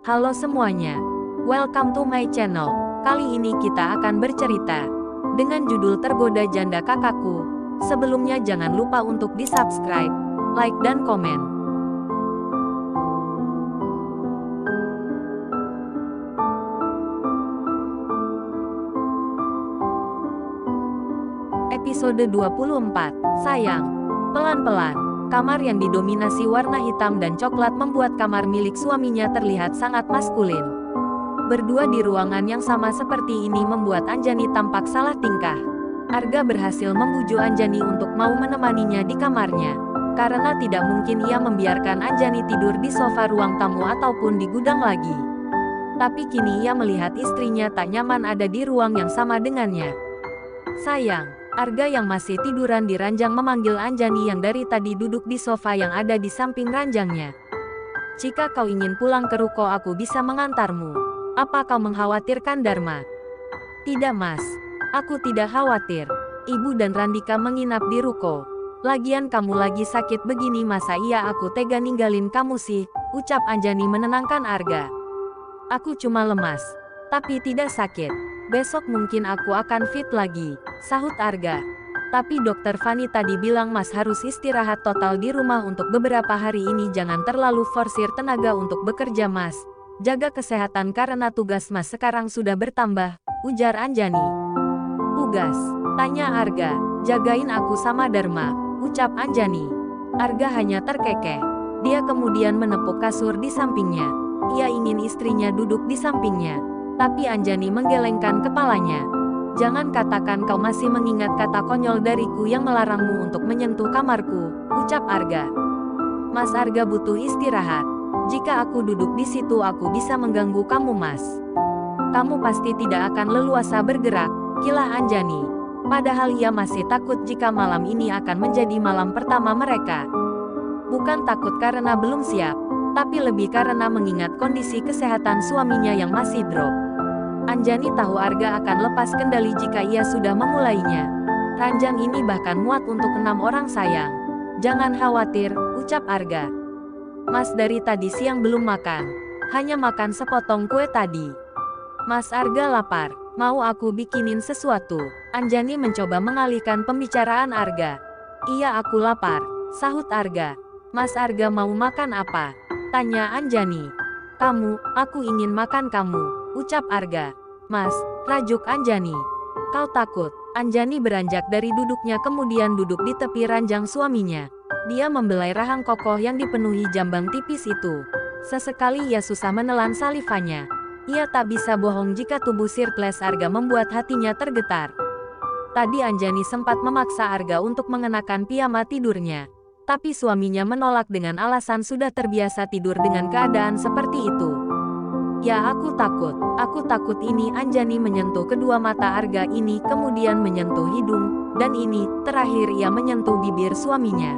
Halo semuanya, welcome to my channel. Kali ini kita akan bercerita dengan judul Tergoda Janda Kakakku. Sebelumnya jangan lupa untuk di-subscribe, like dan komen. Episode 24, Sayang. Pelan-pelan, kamar yang didominasi warna hitam dan coklat membuat kamar milik suaminya terlihat sangat maskulin. Berdua di ruangan yang sama seperti ini membuat Anjani tampak salah tingkah. Arga berhasil membujuk Anjani untuk mau menemaninya di kamarnya. Karena tidak mungkin ia membiarkan Anjani tidur di sofa ruang tamu ataupun di gudang lagi. Tapi kini ia melihat istrinya tak nyaman ada di ruang yang sama dengannya. Sayang. Arga yang masih tiduran di ranjang memanggil Anjani yang dari tadi duduk di sofa yang ada di samping ranjangnya. Jika kau ingin pulang ke ruko aku bisa mengantarmu. Apa kau mengkhawatirkan Dharma? Tidak mas, aku tidak khawatir. Ibu dan Randika menginap di ruko. Lagian kamu lagi sakit begini masa iya aku tega ninggalin kamu sih, ucap Anjani menenangkan Arga. Aku cuma lemas, tapi tidak sakit. Besok mungkin aku akan fit lagi, sahut Arga. Tapi dokter Fani tadi bilang mas harus istirahat total di rumah untuk beberapa hari ini, jangan terlalu forsir tenaga untuk bekerja mas. Jaga kesehatan karena tugas mas sekarang sudah bertambah, ujar Anjani. Tugas? Tanya Arga. Jagain aku sama Dharma, ucap Anjani. Arga hanya terkekeh. Dia kemudian menepuk kasur di sampingnya. Ia ingin istrinya duduk di sampingnya. Tapi Anjani menggelengkan kepalanya. Jangan katakan kau masih mengingat kata konyol dariku yang melarangmu untuk menyentuh kamarku, ucap Arga. Mas Arga butuh istirahat. Jika aku duduk di situ aku bisa mengganggu kamu mas. Kamu pasti tidak akan leluasa bergerak, kilah Anjani. Padahal ia masih takut jika malam ini akan menjadi malam pertama mereka. Bukan takut karena belum siap, tapi lebih karena mengingat kondisi kesehatan suaminya yang masih drop. Anjani tahu Arga akan lepas kendali jika ia sudah memulainya. Ranjang ini bahkan muat untuk 6 orang sayang. Jangan khawatir, ucap Arga. Mas dari tadi siang belum makan. Hanya makan sepotong kue tadi. Mas Arga lapar. Mau aku bikinin sesuatu? Anjani mencoba mengalihkan pembicaraan Arga. Iya aku lapar, sahut Arga. Mas Arga mau makan apa? Tanya Anjani. Aku ingin makan kamu, ucap Arga. Mas, rajuk Anjani. Kau takut? Anjani beranjak dari duduknya kemudian duduk di tepi ranjang suaminya. Dia membelai rahang kokoh yang dipenuhi jambang tipis itu. Sesekali ia susah menelan salivanya. Ia tak bisa bohong jika tubuh Sirkles Arga membuat hatinya tergetar. Tadi Anjani sempat memaksa Arga untuk mengenakan piyama tidurnya. Tapi suaminya menolak dengan alasan sudah terbiasa tidur dengan keadaan seperti itu. Ya aku takut ini. Anjani menyentuh kedua mata Arga ini kemudian menyentuh hidung, dan ini, terakhir ia menyentuh bibir suaminya.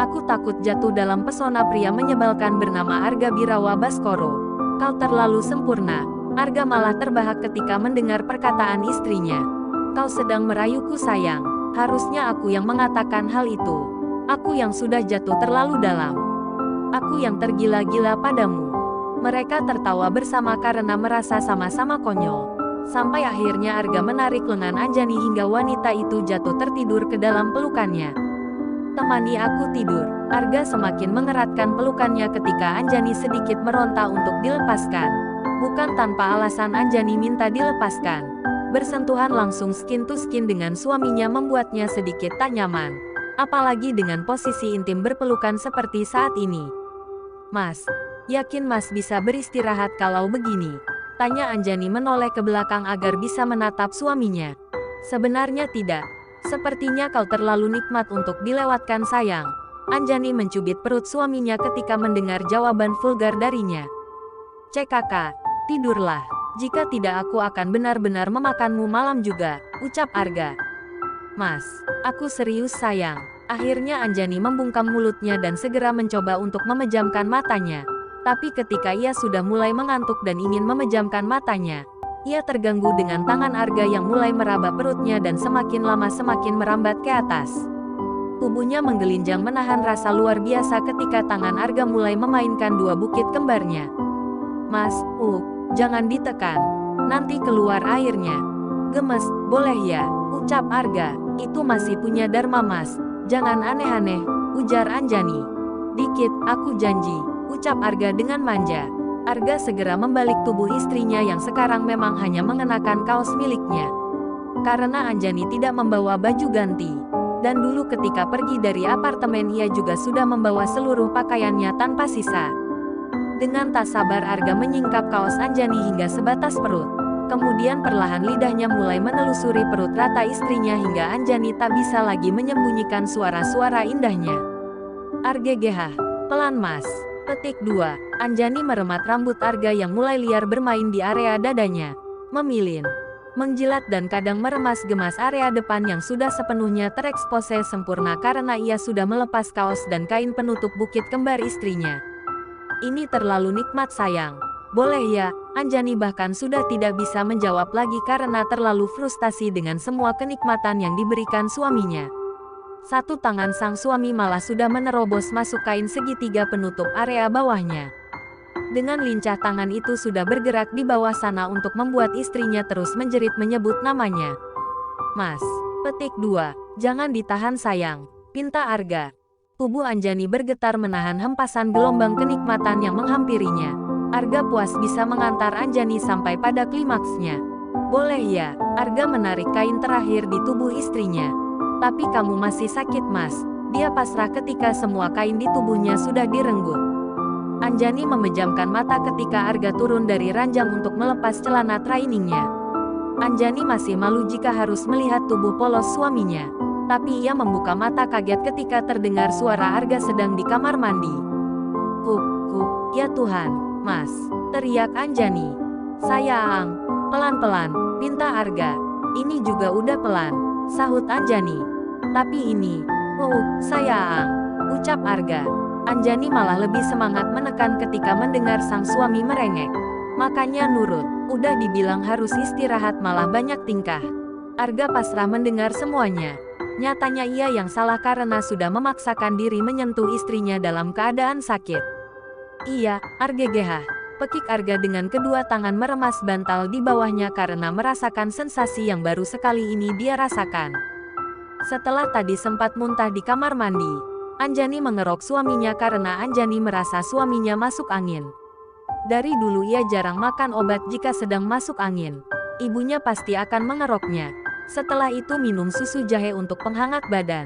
Aku takut jatuh dalam pesona pria menyebalkan bernama Arga Birawa Baskoro. Kau terlalu sempurna. Arga malah terbahak ketika mendengar perkataan istrinya. Kau sedang merayuku sayang, harusnya aku yang mengatakan hal itu. Aku yang sudah jatuh terlalu dalam. Aku yang tergila-gila padamu. Mereka tertawa bersama karena merasa sama-sama konyol. Sampai akhirnya Arga menarik lengan Anjani hingga wanita itu jatuh tertidur ke dalam pelukannya. Temani aku tidur. Arga semakin mengeratkan pelukannya ketika Anjani sedikit meronta untuk dilepaskan. Bukan tanpa alasan Anjani minta dilepaskan. Bersentuhan langsung skin to skin dengan suaminya membuatnya sedikit tak nyaman. Apalagi dengan posisi intim berpelukan seperti saat ini. Mas, yakin mas bisa beristirahat kalau begini? Tanya Anjani menoleh ke belakang agar bisa menatap suaminya. Sebenarnya tidak. Sepertinya kau terlalu nikmat untuk dilewatkan sayang. Anjani mencubit perut suaminya ketika mendengar jawaban vulgar darinya. CKK, tidurlah. Jika tidak aku akan benar-benar memakanmu malam juga, ucap Arga. Mas, aku serius sayang. Akhirnya Anjani membungkam mulutnya dan segera mencoba untuk memejamkan matanya. Tapi ketika ia sudah mulai mengantuk dan ingin memejamkan matanya, ia terganggu dengan tangan Arga yang mulai meraba perutnya dan semakin lama semakin merambat ke atas. Tubuhnya menggelinjang menahan rasa luar biasa ketika tangan Arga mulai memainkan dua bukit kembarnya. Mas, jangan ditekan. Nanti keluar airnya. Gemes, boleh ya, ucap Arga. Itu masih punya Dharma Mas. Jangan aneh-aneh, ujar Anjani. Dikit, aku janji, ucap Arga dengan manja. Arga segera membalik tubuh istrinya yang sekarang memang hanya mengenakan kaos miliknya. Karena Anjani tidak membawa baju ganti. Dan dulu ketika pergi dari apartemen ia juga sudah membawa seluruh pakaiannya tanpa sisa. Dengan tak sabar Arga menyingkap kaos Anjani hingga sebatas perut. Kemudian perlahan lidahnya mulai menelusuri perut rata istrinya hingga Anjani tak bisa lagi menyembunyikan suara-suara indahnya. Argegehah, pelan Mas. Petik 2. Anjani meremat rambut Arga yang mulai liar bermain di area dadanya. Memilin, menjilat dan kadang meremas-gemas area depan yang sudah sepenuhnya terekspose sempurna karena ia sudah melepas kaos dan kain penutup bukit kembar istrinya. Ini terlalu nikmat sayang. Boleh ya, Anjani bahkan sudah tidak bisa menjawab lagi karena terlalu frustasi dengan semua kenikmatan yang diberikan suaminya. Satu tangan sang suami malah sudah menerobos masuk kain segitiga penutup area bawahnya. Dengan lincah tangan itu sudah bergerak di bawah sana untuk membuat istrinya terus menjerit menyebut namanya. Mas. Petik 2. Jangan ditahan sayang, pinta Arga. Tubuh Anjani bergetar menahan hempasan gelombang kenikmatan yang menghampirinya. Arga puas bisa mengantar Anjani sampai pada klimaksnya. Boleh ya, Arga menarik kain terakhir di tubuh istrinya. Tapi kamu masih sakit Mas. Dia pasrah ketika semua kain di tubuhnya sudah direnggut. Anjani memejamkan mata ketika Arga turun dari ranjang untuk melepas celana trainingnya. Anjani masih malu jika harus melihat tubuh polos suaminya. Tapi ia membuka mata kaget ketika terdengar suara Arga sedang di kamar mandi. Ya Tuhan, Mas, teriak Anjani. Sayang, pelan-pelan, pinta Arga. Ini juga udah pelan, sahut Anjani. Tapi ini, sayang, ucap Arga. Anjani malah lebih semangat menekan ketika mendengar sang suami merengek. Makanya nurut, udah dibilang harus istirahat malah banyak tingkah. Arga pasrah mendengar semuanya. Nyatanya ia yang salah karena sudah memaksakan diri menyentuh istrinya dalam keadaan sakit. Iya, Argegehah. Pekik Arga dengan kedua tangan meremas bantal di bawahnya karena merasakan sensasi yang baru sekali ini dia rasakan. Setelah tadi sempat muntah di kamar mandi, Anjani mengerok suaminya karena Anjani merasa suaminya masuk angin. Dari dulu ia jarang makan obat jika sedang masuk angin. Ibunya pasti akan mengeroknya. Setelah itu minum susu jahe untuk penghangat badan.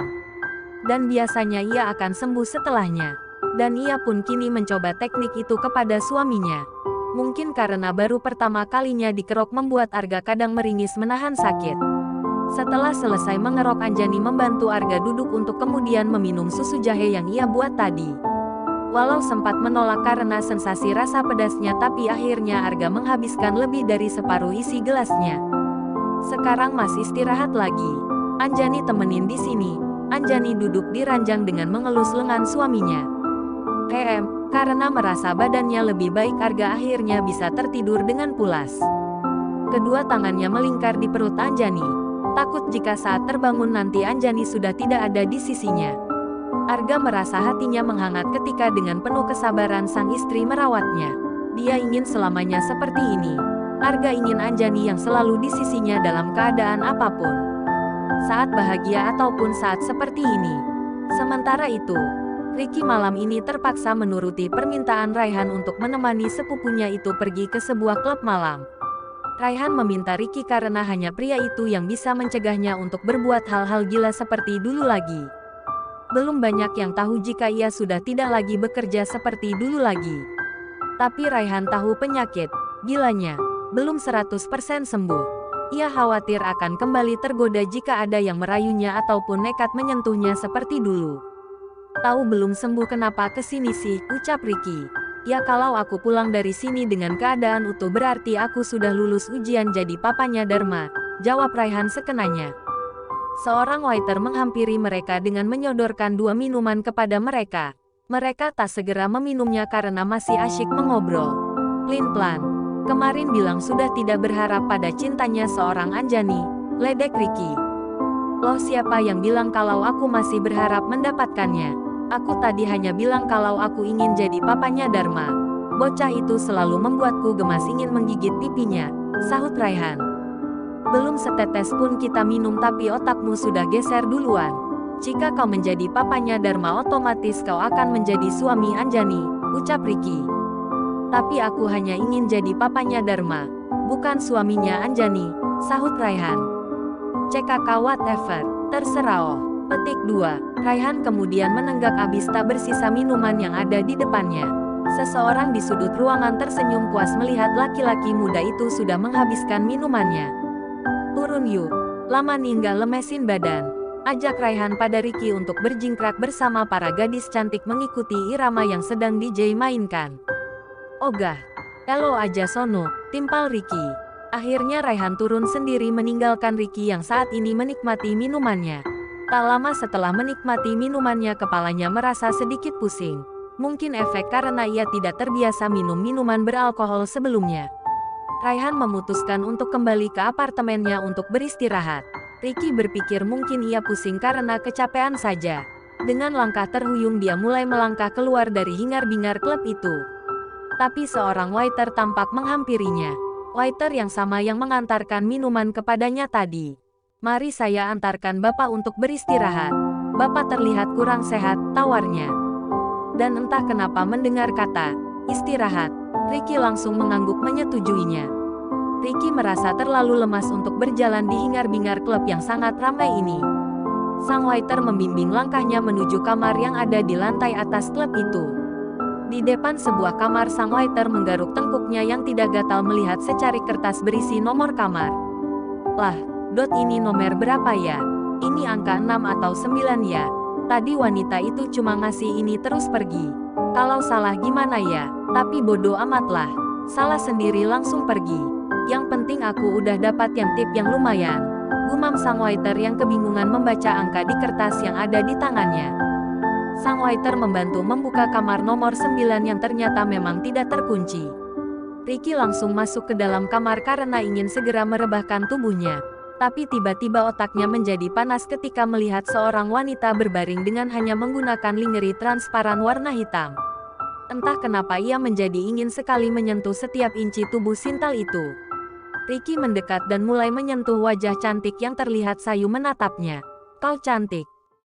Dan biasanya ia akan sembuh setelahnya. Dan ia pun kini mencoba teknik itu kepada suaminya. Mungkin karena baru pertama kalinya dikerok membuat Arga kadang meringis menahan sakit. Setelah selesai mengerok Anjani membantu Arga duduk untuk kemudian meminum susu jahe yang ia buat tadi. Walau sempat menolak karena sensasi rasa pedasnya tapi akhirnya Arga menghabiskan lebih dari separuh isi gelasnya. Sekarang Mas istirahat lagi. Anjani temenin di sini. Anjani duduk di ranjang dengan mengelus lengan suaminya. Karena merasa badannya lebih baik Arga akhirnya bisa tertidur dengan pulas. Kedua tangannya melingkar di perut Anjani. Takut jika saat terbangun nanti Anjani sudah tidak ada di sisinya. Arga merasa hatinya menghangat ketika dengan penuh kesabaran sang istri merawatnya. Dia ingin selamanya seperti ini. Arga ingin Anjani yang selalu di sisinya dalam keadaan apapun. Saat bahagia ataupun saat seperti ini. Sementara itu, Ricky malam ini terpaksa menuruti permintaan Raihan untuk menemani sepupunya itu pergi ke sebuah klub malam. Raihan meminta Ricky karena hanya pria itu yang bisa mencegahnya untuk berbuat hal-hal gila seperti dulu lagi. Belum banyak yang tahu jika ia sudah tidak lagi bekerja seperti dulu lagi. Tapi Raihan tahu penyakit gilanya belum 100% sembuh. Ia khawatir akan kembali tergoda jika ada yang merayunya ataupun nekat menyentuhnya seperti dulu. Tahu belum sembuh kenapa kesini sih, ucap Ricky. Ya kalau aku pulang dari sini dengan keadaan utuh berarti aku sudah lulus ujian jadi papanya Dharma, jawab Raihan sekenanya. Seorang waiter menghampiri mereka dengan menyodorkan 2 minuman kepada mereka. Mereka tak segera meminumnya karena masih asyik mengobrol. Plin-plan. Kemarin bilang sudah tidak berharap pada cintanya seorang Anjani, ledek Ricky. Loh siapa yang bilang kalau aku masih berharap mendapatkannya? Aku tadi hanya bilang kalau aku ingin jadi papanya Dharma. Bocah itu selalu membuatku gemas ingin menggigit pipinya, sahut Raihan. Belum setetes pun kita minum tapi otakmu sudah geser duluan. Jika kau menjadi papanya Dharma otomatis kau akan menjadi suami Anjani, ucap Ricky. Tapi aku hanya ingin jadi papanya Dharma, bukan suaminya Anjani, sahut Raihan. CKK whatever, terserah oh. Petik 2. Raihan kemudian menenggak habis tak bersisa minuman yang ada di depannya. Seseorang di sudut ruangan tersenyum puas melihat laki-laki muda itu sudah menghabiskan minumannya. Turun yuk, lama ninggal lemesin badan. Ajak Raihan pada Ricky untuk berjingkrak bersama para gadis cantik mengikuti irama yang sedang DJ mainkan. Ogah, elo aja sono, timpal Ricky. Akhirnya Raihan turun sendiri meninggalkan Ricky yang saat ini menikmati minumannya. Tak lama setelah menikmati minumannya kepalanya merasa sedikit pusing. Mungkin efek karena ia tidak terbiasa minum minuman beralkohol sebelumnya. Raihan memutuskan untuk kembali ke apartemennya untuk beristirahat. Ricky berpikir mungkin ia pusing karena kecapean saja. Dengan langkah terhuyung dia mulai melangkah keluar dari hingar-bingar klub itu. Tapi seorang waiter tampak menghampirinya. Waiter yang sama yang mengantarkan minuman kepadanya tadi. Mari saya antarkan Bapak untuk beristirahat. Bapak terlihat kurang sehat, tawarnya. Dan entah kenapa mendengar kata istirahat, Ricky langsung mengangguk menyetujuinya. Ricky merasa terlalu lemas untuk berjalan di hingar-bingar klub yang sangat ramai ini. Sang waiter membimbing langkahnya menuju kamar yang ada di lantai atas klub itu. Di depan sebuah kamar sang waiter menggaruk tengkuknya yang tidak gatal melihat secari kertas berisi nomor kamar. Lah, ini nomor berapa ya? Ini angka 6 atau 9 ya? Tadi wanita itu cuma ngasih ini terus pergi. Kalau salah gimana ya? Tapi bodoh amatlah. Salah sendiri langsung pergi. Yang penting aku udah dapat yang tip yang lumayan. Gumam sang waiter yang kebingungan membaca angka di kertas yang ada di tangannya. Sang waiter membantu membuka kamar nomor 9 yang ternyata memang tidak terkunci. Ricky langsung masuk ke dalam kamar karena ingin segera merebahkan tubuhnya. Tapi tiba-tiba otaknya menjadi panas ketika melihat seorang wanita berbaring dengan hanya menggunakan lingerie transparan warna hitam. Entah kenapa ia menjadi ingin sekali menyentuh setiap inci tubuh sintal itu. Ricky mendekat dan mulai menyentuh wajah cantik yang terlihat sayu menatapnya. Kau cantik.